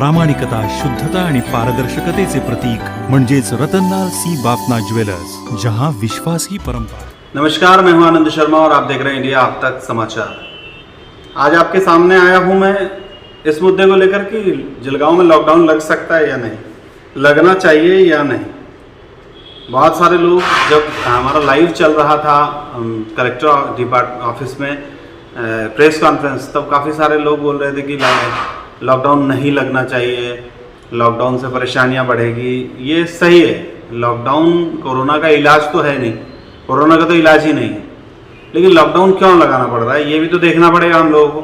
प्रामाणिकता, शुद्धता आणि पारदर्शकतेचे प्रतीक म्हणजेच रतनलाल सी बाफना ज्वेलर्स, जहां विश्वास ही परंपरा। नमस्कार, मैं हूं आनंद शर्मा और आप देख रहे हैं इंडिया अब तक समाचार। आज आपके सामने आया हूं मैं इस मुद्दे को लेकर कि जलगांव में लॉकडाउन लग सकता है या नहीं, लगना चाहिए या नहीं। बहुत सारे लोग, जब हमारा लाइव चल रहा था कलेक्टर डिपार्टमेंट ऑफिस में प्रेस कॉन्फ्रेंस, तब काफ़ी सारे लोग बोल रहे थे कि लॉकडाउन नहीं लगना चाहिए, लॉकडाउन से परेशानियां बढ़ेगी। ये सही है, लॉकडाउन कोरोना का इलाज तो है नहीं, कोरोना का तो इलाज ही नहीं है, लेकिन लॉकडाउन क्यों लगाना पड़ रहा है ये भी तो देखना पड़ेगा हम लोगों को।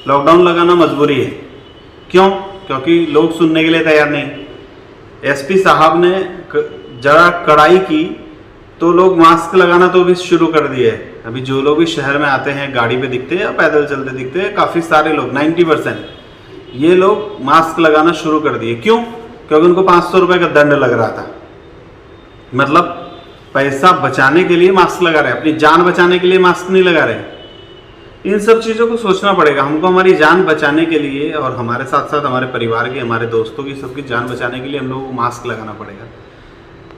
लॉकडाउन लगाना मजबूरी है, क्यों? क्योंकि लोग सुनने के लिए तैयार नहीं। एसपी साहब ने जरा कड़ाई की तो लोग मास्क लगाना तो भी शुरू कर दिए। अभी जो लोग भी शहर में आते हैं, गाड़ी पे दिखते हैं या पैदल चलते दिखते हैं, काफ़ी सारे लोग 90% ये लोग मास्क लगाना शुरू कर दिए। क्यों? क्योंकि उनको 500 रुपये का दंड लग रहा था। मतलब पैसा बचाने के लिए मास्क लगा रहे, अपनी जान बचाने के लिए मास्क नहीं लगा रहे। इन सब चीज़ों को सोचना पड़ेगा हमको, हमारी जान बचाने के लिए और हमारे साथ साथ हमारे परिवार की, हमारे दोस्तों की, सबकी जान बचाने के लिए हम लोगों को मास्क लगाना पड़ेगा।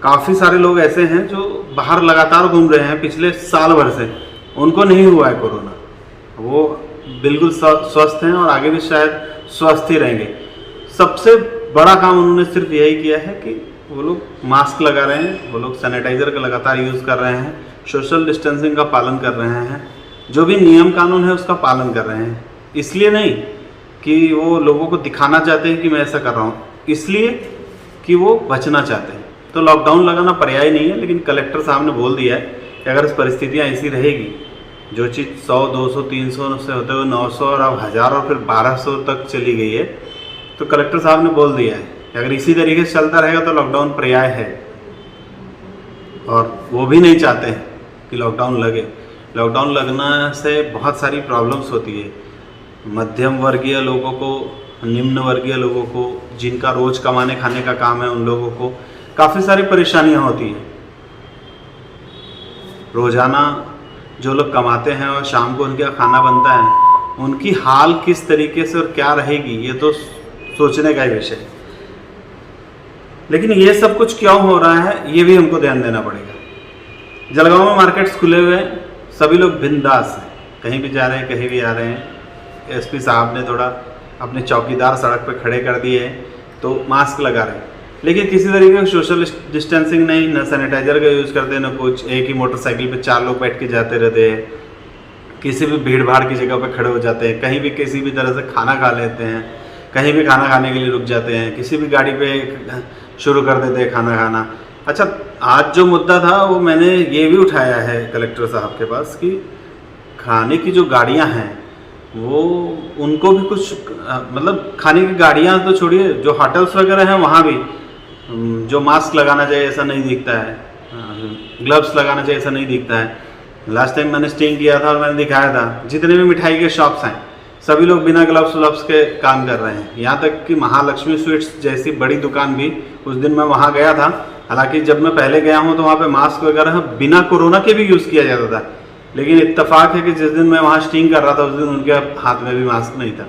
काफ़ी सारे लोग ऐसे हैं जो बाहर लगातार घूम रहे हैं पिछले साल भर से, उनको नहीं हुआ है कोरोना, वो बिल्कुल स्वस्थ हैं और आगे भी शायद स्वस्थ ही रहेंगे। सबसे बड़ा काम उन्होंने सिर्फ यही किया है कि वो लोग मास्क लगा रहे हैं, वो लोग सैनिटाइज़र का लगातार यूज़ कर रहे हैं, सोशल डिस्टेंसिंग का पालन कर रहे हैं, जो भी नियम कानून है उसका पालन कर रहे हैं। इसलिए नहीं कि वो लोगों को दिखाना चाहते हैं कि मैं ऐसा कर रहा हूँ, इसलिए कि वो बचना चाहते हैं। तो लॉकडाउन लगाना पर्याय नहीं है, लेकिन कलेक्टर साहब ने बोल दिया है कि अगर परिस्थितियाँ ऐसी रहेगी, जो चीज़ 100, 200, 300 से होते हुए 900 और अब 1000 और फिर 1200 तक चली गई है, तो कलेक्टर साहब ने बोल दिया है कि अगर इसी तरीके से चलता रहेगा तो लॉकडाउन पर्याय है। और वो भी नहीं चाहते हैं कि लॉकडाउन लगे। लॉकडाउन लगना से बहुत सारी प्रॉब्लम्स होती है, मध्यम वर्गीय लोगों को, निम्न वर्गीय लोगों को, जिनका रोज़ कमाने खाने का काम है, उन लोगों को काफ़ी सारी परेशानियां होती हैं। रोज़ाना जो लोग कमाते हैं और शाम को उनका खाना बनता है, उनकी हाल किस तरीके से और क्या रहेगी, ये तो सोचने का ही विषय है। लेकिन ये सब कुछ क्यों हो रहा है ये भी हमको ध्यान देना पड़ेगा। जलगांव में मार्केट्स खुले हुए हैं, सभी लोग बिंदास हैं, कहीं भी जा रहे हैं, कहीं भी आ रहे हैं। एसपी साहब ने थोड़ा अपने चौकीदार सड़क पे खड़े कर दिए हैं तो मास्क लगा रहे हैं, लेकिन किसी तरीके का सोशल डिस्टेंसिंग नहीं, न सैनिटाइजर का यूज़ करते, न कुछ। एक ही मोटरसाइकिल पे 4 लोग बैठ के जाते रहते हैं, किसी भी भीड़ भाड़ की जगह पे खड़े हो जाते हैं, कहीं भी किसी भी तरह से खाना खा लेते हैं, कहीं भी खाना खाने के लिए रुक जाते हैं, किसी भी गाड़ी पे शुरू कर देते हैं खाना खाना। अच्छा, आज जो मुद्दा था वो मैंने ये भी उठाया है कलेक्टर साहब के पास कि खाने की जो गाड़ियाँ हैं वो उनको भी कुछ मतलब खाने की गाड़ियाँ तो छोड़िए, जो होटल्स वगैरह हैं वहाँ भी जो मास्क लगाना चाहिए ऐसा नहीं दिखता है, ग्लव्स लगाना चाहिए ऐसा नहीं दिखता है। लास्ट टाइम मैंने स्टिंग किया था और मैंने दिखाया था, जितने भी मिठाई के शॉप्स हैं सभी लोग बिना ग्लव्स के काम कर रहे हैं। यहाँ तक कि महालक्ष्मी स्वीट्स जैसी बड़ी दुकान भी, उस दिन मैं वहाँ गया था, हालांकि जब मैं पहले गया हूँ तो वहाँ पे मास्क वगैरह बिना कोरोना के भी यूज़ किया जाता था, लेकिन इत्तेफाक है कि जिस दिन मैं वहाँ स्टिंग कर रहा था उस दिन उनके हाथ में भी मास्क नहीं था।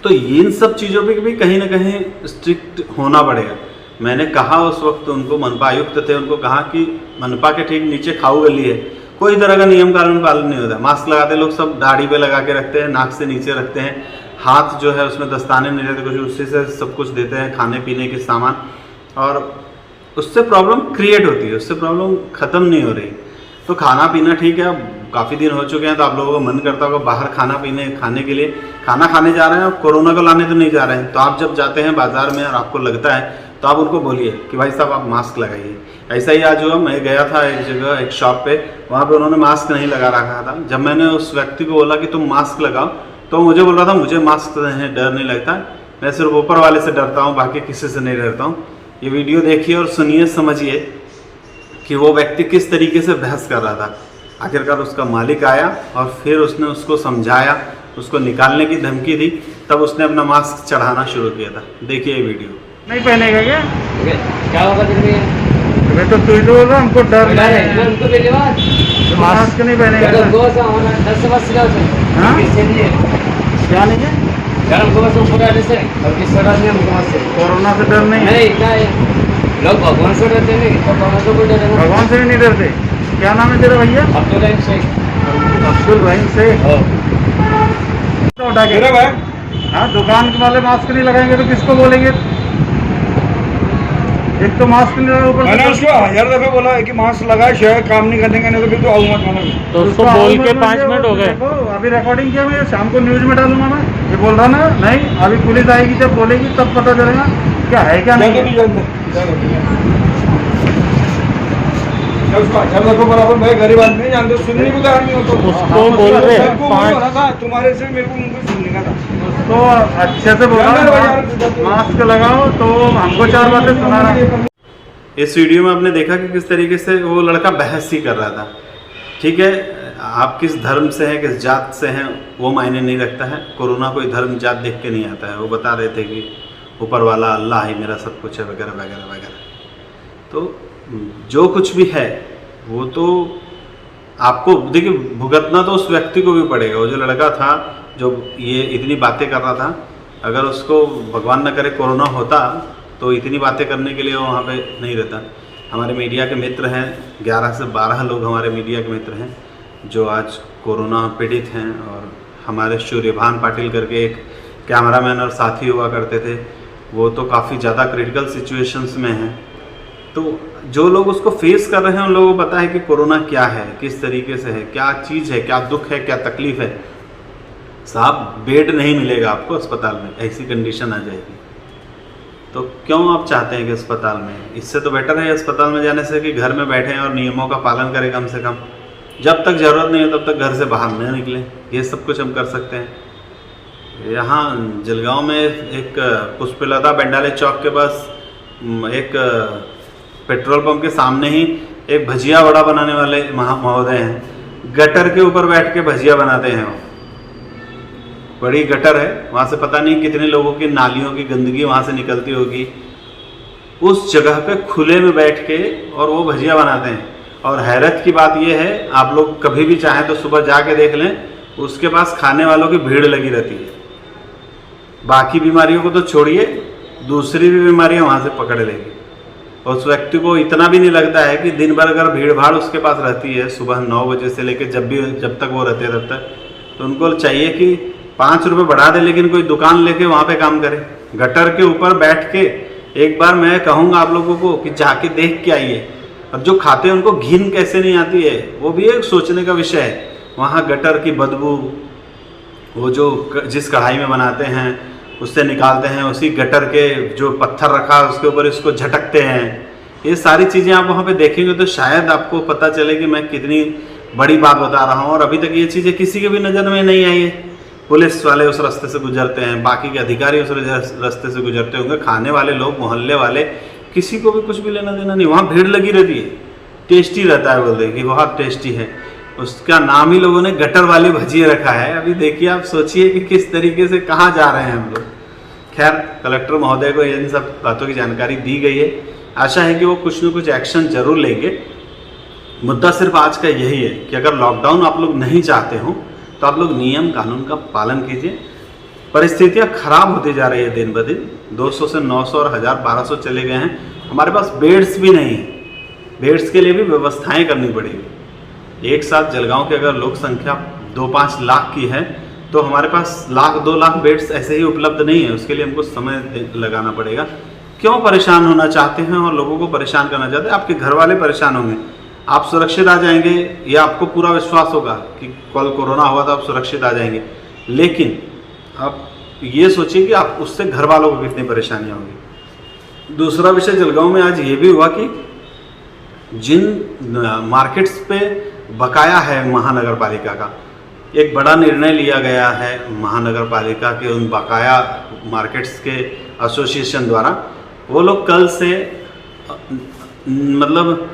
तो इन सब चीज़ों पे भी कहीं ना कहीं स्ट्रिक्ट होना पड़ेगा। मैंने कहा उस वक्त उनको, मनपा आयुक्त थे, उनको कहा कि मनपा के ठीक नीचे खाऊ गली है, कोई तरह का नियम कानून पालन नहीं होता। मास्क लगाते लोग सब दाढ़ी पे लगा के रखते हैं, नाक से नीचे रखते हैं, हाथ जो है उसमें दस्ताने नहीं रहते कुछ, उसी से सब कुछ देते हैं, खाने पीने के सामान, और उससे प्रॉब्लम क्रिएट होती है, उससे प्रॉब्लम ख़त्म नहीं हो रही। तो खाना पीना ठीक है, अब काफ़ी दिन हो चुके हैं तो आप लोगों को मन करता होगा बाहर खाने के लिए, खाना खाने जा रहे हैं, और कोरोना को लाने तो नहीं जा रहे हैं। तो आप जब जाते हैं बाज़ार में और आपको लगता है तो आप उनको बोलिए कि भाई साहब आप मास्क लगाइए। ऐसा ही आज हुआ, मैं गया था एक जगह, एक शॉप पे, वहाँ पे उन्होंने मास्क नहीं लगा रखा था। जब मैंने उस व्यक्ति को बोला कि तुम मास्क लगाओ, तो मुझे बोल रहा था मुझे मास्क से डर नहीं लगता, मैं सिर्फ ऊपर वाले से डरता हूँ, बाकी किसी से नहीं डरता हूँ। ये वीडियो देखिए और सुनिए, समझिए कि वो व्यक्ति किस तरीके से बहस कर रहा था। आखिरकार उसका मालिक आया और फिर उसने उसको समझाया, उसको निकालने की धमकी दी, तब उसने अपना मास्क चढ़ाना शुरू किया था। देखिए ये वीडियो। नहीं पहनेगा क्या होगा फिर अबे तो तू ही तो बोल रहा हमको डर नहीं है, उनको पहले बात मास्क नहीं पहनेगा। हाँ? क्या नहीं है? यार हमको बस ऊपर आने से और किस तरह से हमको बस से कोरोना से डर नहीं है? नहीं क्या है लोग भगवान से डरते नहीं तो भगवान से कोई डरे ना भगवान से भी नहीं डरते। क्या नाम है तेरा भैया? अब्दुल रहीम शेख अब्दुल रहीम से हाँ उठा के हाँ, दुकान वाले मास्क नहीं लगाएंगे तो किसको बोलेंगे? एक तो मास्क नहीं लगा, ऊपर मैंने से उसको 1000 दफे बोला है कि मास्क लगाए, शायद काम नहीं करने का, नहीं तो फिर तो आऊँ मत मानो। तो उसको बोल के 5 मिनट हो गए। अभी रिकॉर्डिंग किया, मैं शाम को न्यूज में डालूंगा। मैं ये बोल रहा ना, नहीं अभी पुलिस आएगी, जब बोलेगी तब पता चलेगा क्या है क्या नहीं है। उसको 1000 दफे बराबर भाई गरीब आदमी नहीं जानते, सुनने को तैयार नहीं होता। उसको बोल रहे मेरे को पाँच बोला था तुम्हारे से, मेरे को उनको सुनने का था। तो अच्छे से बोला मास्क लगाओ, तो हमको 4 बातें सुना रहा है। इस वीडियो में आपने देखा कि किस तरीके से वो लड़का बहस ही कर रहा था। ठीक है, आप किस धर्म से हैं, किस जात से हैं, वो मायने नहीं रखता है। कोरोना कोई धर्म जात देख के नहीं आता है। वो बता रहे थे कि ऊपर वाला अल्लाह ही मेरा सब कुछ है, वगैरह वगैरह वगैरह। तो जो कुछ भी है वो तो आपको देखिए भुगतना तो उस व्यक्ति को भी पड़ेगा। वो जो लड़का था जो ये इतनी बातें कर रहा था, अगर उसको भगवान न करे कोरोना होता तो इतनी बातें करने के लिए वो वहाँ पे नहीं रहता। हमारे मीडिया के मित्र हैं, 11 से 12 लोग हमारे मीडिया के मित्र हैं जो आज कोरोना पीड़ित हैं। और हमारे सूर्यभान पाटिल करके एक कैमरामैन और साथी हुआ करते थे, वो तो काफ़ी ज़्यादा क्रिटिकल सिचुएशंस में हैं। तो जो लोग उसको फेस कर रहे हैं उन लोगों को पता है कि कोरोना क्या है, किस तरीके से है, क्या चीज़ है, क्या दुख है, क्या तकलीफ़ है। साहब बेड नहीं मिलेगा आपको अस्पताल में, ऐसी कंडीशन आ जाएगी। तो क्यों आप चाहते हैं कि अस्पताल में? इससे तो बेटर है अस्पताल में जाने से कि घर में बैठें और नियमों का पालन करें कम से कम। जब तक ज़रूरत नहीं हो तब तक घर से बाहर न निकलें। ये सब कुछ हम कर सकते हैं। यहाँ जलगांव में एक पुष्पलता बेंडाले चौक के पास एक पेट्रोल पंप के सामने ही एक भजिया वड़ा बनाने वाले महोदय हैं। गटर के ऊपर बैठ के भजिया बनाते हैं। वो बड़ी गटर है, वहाँ से पता नहीं कितने लोगों की नालियों की गंदगी वहाँ से निकलती होगी। उस जगह पे खुले में बैठ के और वो भजिया बनाते हैं। और हैरत की बात ये है, आप लोग कभी भी चाहें तो सुबह जाके देख लें, उसके पास खाने वालों की भीड़ लगी रहती है। बाकी बीमारियों को तो छोड़िए, दूसरी भी बीमारियां वहाँ से पकड़ लेगी। उस व्यक्ति को इतना भी नहीं लगता है कि दिन भर अगर भीड़ भाड़ उसके पास रहती है सुबह 9 बजे से लेकर जब तक वो रहते तब तक, तो उनको चाहिए कि 5 रुपये बढ़ा दे लेकिन कोई दुकान लेके वहाँ पे काम करे। गटर के ऊपर बैठ के एक बार मैं कहूँगा आप लोगों को कि जाके देख के आइए। अब जो खाते हैं उनको घिन कैसे नहीं आती है, वो भी एक सोचने का विषय है। वहाँ गटर की बदबू, वो जो जिस कढ़ाई में बनाते हैं उससे निकालते हैं, उसी गटर के जो पत्थर रखा है उसके ऊपर इसको झटकते हैं। ये सारी चीज़ें आप वहाँ पे देखेंगे तो शायद आपको पता चले कि मैं कितनी बड़ी बात बता रहा हूँ। और अभी तक ये चीज़ें किसी के भी नज़र में नहीं आई है। पुलिस वाले उस रास्ते से गुजरते हैं, बाकी के अधिकारी उस रास्ते से गुजरते होंगे, खाने वाले लोग, मोहल्ले वाले, किसी को भी कुछ भी लेना देना नहीं। वहाँ भीड़ लगी रहती है, टेस्टी रहता है, बोलते हैं कि बहुत टेस्टी है। उसका नाम ही लोगों ने गटर वाले भजिए रखा है। अभी देखिए, आप सोचिए कि किस तरीके से कहाँ जा रहे हैं हम लोग। खैर, कलेक्टर महोदय को इन सब बातों की जानकारी दी गई है। आशा है कि वो कुछ न कुछ एक्शन जरूर लेंगे। मुद्दा सिर्फ आज का यही है कि अगर लॉकडाउन आप लोग नहीं चाहते हो तो आप लोग नियम कानून का पालन कीजिए। परिस्थितियाँ खराब होती जा रही है दिन ब दिन। 200 से 900 और 1000 1200 चले गए हैं। हमारे पास बेड्स भी नहीं है, बेड्स के लिए भी व्यवस्थाएं करनी पड़ेगी। एक साथ जलगांव की अगर लोक संख्या 2-5 लाख की है तो हमारे पास 1-2 लाख बेड्स ऐसे ही उपलब्ध नहीं है। उसके लिए हमको समय लगाना पड़ेगा। क्यों परेशान होना चाहते हैं और लोगों को परेशान करना चाहते हैं? आपके घर वाले परेशान होंगे, आप सुरक्षित आ जाएंगे, या आपको पूरा विश्वास होगा कि कल कोरोना हुआ तो आप सुरक्षित आ जाएंगे। लेकिन आप ये सोचिए कि आप उससे घर वालों को कितनी परेशानियाँ होंगी। दूसरा विषय जलगांव में आज ये भी हुआ कि जिन मार्केट्स पे बकाया है महानगर पालिका का, एक बड़ा निर्णय लिया गया है महानगर पालिका के उन बकाया मार्केट्स के एसोसिएशन द्वारा। वो लोग कल से मतलब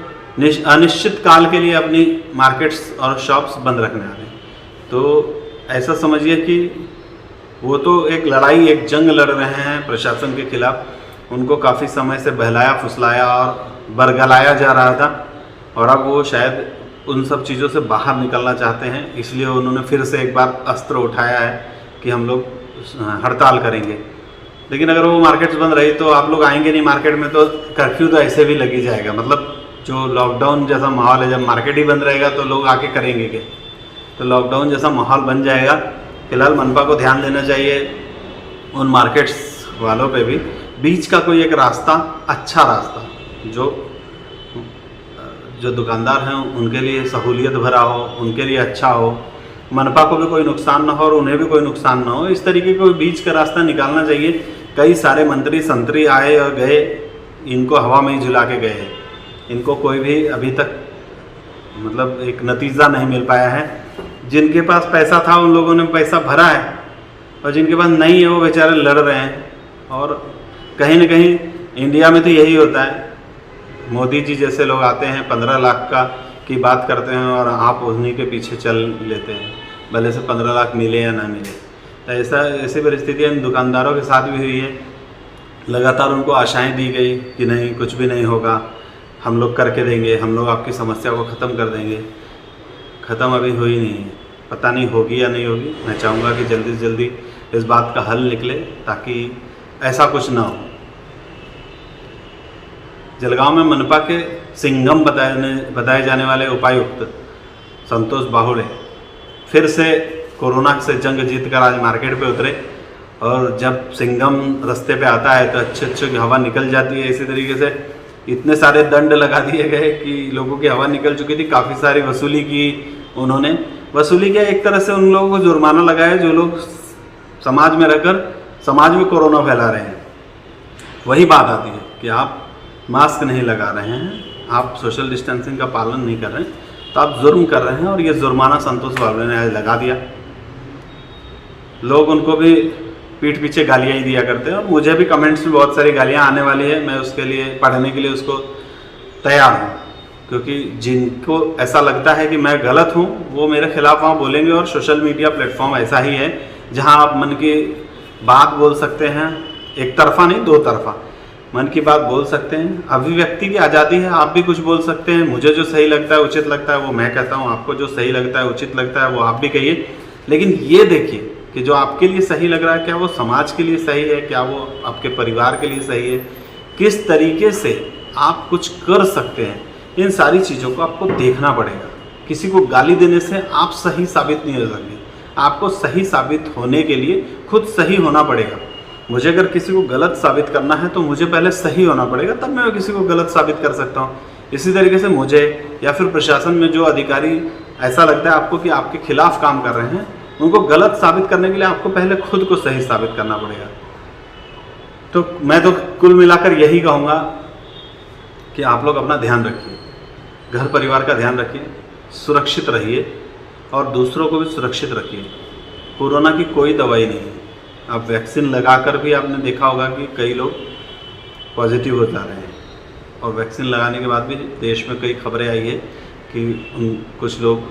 अनिश्चित काल के लिए अपनी मार्केट्स और शॉप्स बंद रखने वाले हैं। तो ऐसा समझिए कि वो तो एक लड़ाई, एक जंग लड़ रहे हैं प्रशासन के खिलाफ। उनको काफ़ी समय से बहलाया फुसलाया और बरगलाया जा रहा था, और अब वो शायद उन सब चीज़ों से बाहर निकलना चाहते हैं। इसलिए उन्होंने फिर से एक बार अस्त्र उठाया है कि हम लोग हड़ताल करेंगे। लेकिन अगर वो मार्केट्स बंद रही तो आप लोग आएंगे नहीं मार्केट में, तो कर्फ्यू तो ऐसे भी लग ही जाएगा। मतलब जो लॉकडाउन जैसा माहौल है, जब मार्केट ही बंद रहेगा तो लोग आके करेंगे क्या? तो लॉकडाउन जैसा माहौल बन जाएगा। फिलहाल मनपा को ध्यान देना चाहिए उन मार्केट्स वालों पे भी, बीच का कोई एक रास्ता, अच्छा रास्ता जो दुकानदार हैं उनके लिए सहूलियत भरा हो, उनके लिए अच्छा हो, मनपा को भी कोई नुकसान ना हो और उन्हें भी कोई नुकसान ना हो। इस तरीके कोई बीच का रास्ता निकालना चाहिए। कई सारे मंत्री संतरी आए और गए, इनको हवा में ही झुला के गए। इनको कोई भी अभी तक मतलब एक नतीजा नहीं मिल पाया है। जिनके पास पैसा था उन लोगों ने पैसा भरा है, और जिनके पास नहीं है वो बेचारे लड़ रहे हैं। और कहीं ना कहीं इंडिया में तो यही होता है, मोदी जी जैसे लोग आते हैं 15 लाख की बात करते हैं और आप उन्हीं के पीछे चल लेते हैं, भले से 15 लाख मिले या ना मिले। तो ऐसी परिस्थितियाँ इन दुकानदारों के साथ भी हुई है। लगातार उनको आशाएं दी गई कि नहीं कुछ भी नहीं होगा, हम लोग करके देंगे, हम लोग आपकी समस्या को ख़त्म कर देंगे। ख़त्म अभी हुई नहीं है, पता नहीं होगी या नहीं होगी। मैं चाहूँगा कि जल्दी से जल्दी इस बात का हल निकले ताकि ऐसा कुछ ना हो। जलगांव में मनपा के सिंघम बताए जाने वाले उपायुक्त संतोष बाहुले फिर से कोरोना से जंग जीतकर आज मार्केट पे उतरे। और जब सिंघम रास्ते पे आता है तो अच्छे हवा निकल जाती है। इसी तरीके से इतने सारे दंड लगा दिए गए कि लोगों की हवा निकल चुकी थी। काफ़ी सारी वसूली की उन्होंने। वसूली किया, एक तरह से उन लोगों को जुर्माना लगाया जो लोग समाज में रहकर समाज में कोरोना फैला रहे हैं। वही बात आती है कि आप मास्क नहीं लगा रहे हैं, आप सोशल डिस्टेंसिंग का पालन नहीं कर रहे हैं, तो आप जुर्म कर रहे हैं। और ये जुर्माना संतोष बाहुले ने आज लगा दिया। लोग उनको भी पीठ पीछे गालियाँ ही दिया करते हैं, और मुझे भी कमेंट्स में बहुत सारी गालियाँ आने वाली है। मैं उसके लिए पढ़ने के लिए उसको तैयार हूँ, क्योंकि जिनको ऐसा लगता है कि मैं गलत हूँ वो मेरे खिलाफ वहाँ बोलेंगे। और सोशल मीडिया प्लेटफॉर्म ऐसा ही है जहाँ आप मन की बात बोल सकते हैं, एक तरफा नहीं दो तरफा मन की बात बोल सकते हैं। अभिव्यक्ति की आज़ादी है, आप भी कुछ बोल सकते हैं। मुझे जो सही लगता है उचित लगता है वो मैं कहता हूँ, आपको जो सही लगता है उचित लगता है वो आप भी कहिए। लेकिन ये देखिए कि जो आपके लिए सही लग रहा है क्या वो समाज के लिए सही है, क्या वो आपके परिवार के लिए सही है, किस तरीके से आप कुछ कर सकते हैं। इन सारी चीज़ों को आपको देखना पड़ेगा। किसी को गाली देने से आप सही साबित नहीं हो सकते। आपको सही साबित होने के लिए खुद सही होना पड़ेगा। मुझे अगर किसी को गलत साबित करना है तो मुझे पहले सही होना पड़ेगा, तब मैं किसी को गलत साबित कर सकता हूँ। इसी तरीके से मुझे या फिर प्रशासन में जो अधिकारी ऐसा लगता है आपको कि आपके खिलाफ काम कर रहे हैं, उनको गलत साबित करने के लिए आपको पहले खुद को सही साबित करना पड़ेगा। तो मैं तो कुल मिलाकर यही कहूँगा कि आप लोग अपना ध्यान रखिए, घर परिवार का ध्यान रखिए, सुरक्षित रहिए और दूसरों को भी सुरक्षित रखिए। कोरोना की कोई दवाई नहीं है। अब वैक्सीन लगाकर भी आपने देखा होगा कि कई लोग पॉजिटिव हो जा रहे हैं, और वैक्सीन लगाने के बाद भी देश में कई खबरें आई है कि कुछ लोग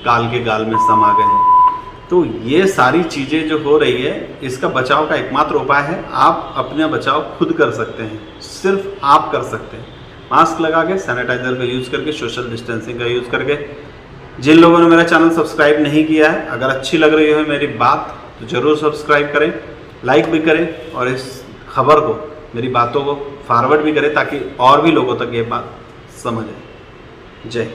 काल के गाल में समा गए हैं। तो ये सारी चीज़ें जो हो रही है, इसका बचाव का एकमात्र उपाय है आप अपना बचाव खुद कर सकते हैं, सिर्फ आप कर सकते हैं। मास्क लगा के, सैनिटाइजर का यूज़ करके, सोशल डिस्टेंसिंग का यूज़ करके। जिन लोगों ने मेरा चैनल सब्सक्राइब नहीं किया है, अगर अच्छी लग रही है मेरी बात तो ज़रूर सब्सक्राइब करें, लाइक भी करें और इस खबर को, मेरी बातों को फॉरवर्ड भी करें ताकि और भी लोगों तक ये बात समझ आए। जय हिंद।